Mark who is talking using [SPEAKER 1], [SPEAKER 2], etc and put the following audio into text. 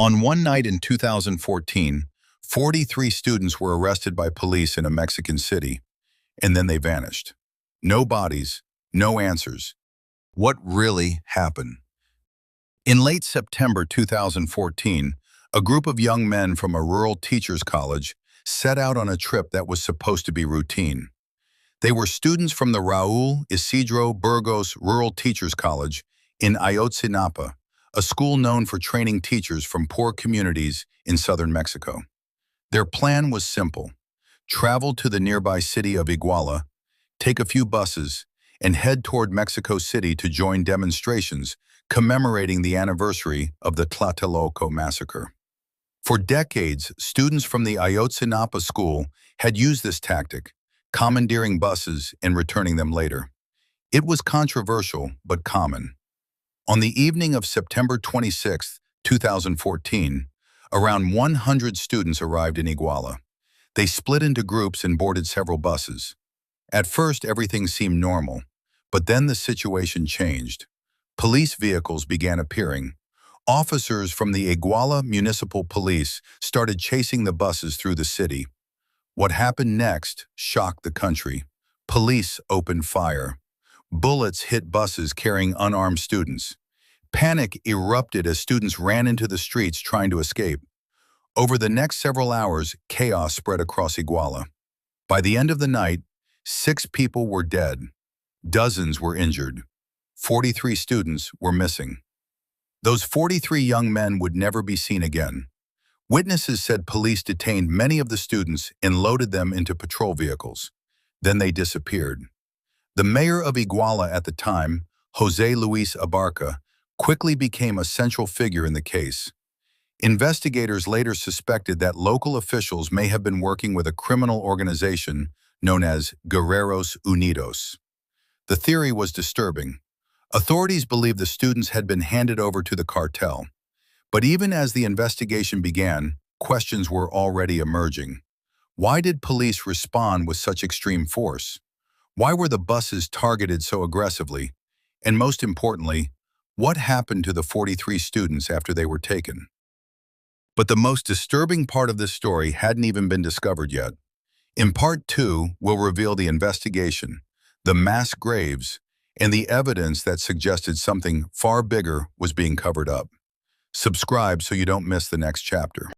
[SPEAKER 1] On one night in 2014, 43 students were arrested by police in a Mexican city, and then they vanished. No bodies, no answers. What really happened? In late September 2014, a group of young men from a rural teachers' college set out on a trip that was supposed to be routine. They were students from the Raul Isidro Burgos Rural Teachers College in Ayotzinapa, a school known for training teachers from poor communities in southern Mexico. Their plan was simple: travel to the nearby city of Iguala, take a few buses, and head toward Mexico City to join demonstrations commemorating the anniversary of the Tlatelolco massacre. For decades, students from the Ayotzinapa school had used this tactic, commandeering buses and returning them later. It was controversial, but common. On the evening of September 26, 2014, around 100 students arrived in Iguala. They split into groups and boarded several buses. At first, everything seemed normal, but then the situation changed. Police vehicles began appearing. Officers from the Iguala Municipal Police started chasing the buses through the city. What happened next shocked the country. Police opened fire. Bullets hit buses carrying unarmed students. Panic erupted as students ran into the streets trying to escape. Over the next several hours, chaos spread across Iguala. By the end of the night, 6 people were dead. Dozens were injured. 43 students were missing. Those 43 young men would never be seen again. Witnesses said police detained many of the students and loaded them into patrol vehicles. Then they disappeared. The mayor of Iguala at the time, José Luis Abarca, quickly became a central figure in the case. Investigators later suspected that local officials may have been working with a criminal organization known as Guerreros Unidos. The theory was disturbing. Authorities believed the students had been handed over to the cartel. But even as the investigation began, questions were already emerging. Why did police respond with such extreme force? Why were the buses targeted so aggressively? And most importantly, what happened to the 43 students after they were taken? But the most disturbing part of this story hadn't even been discovered yet. In Part 2, we'll reveal the investigation, the mass graves, and the evidence that suggested something far bigger was being covered up. Subscribe so you don't miss the next chapter.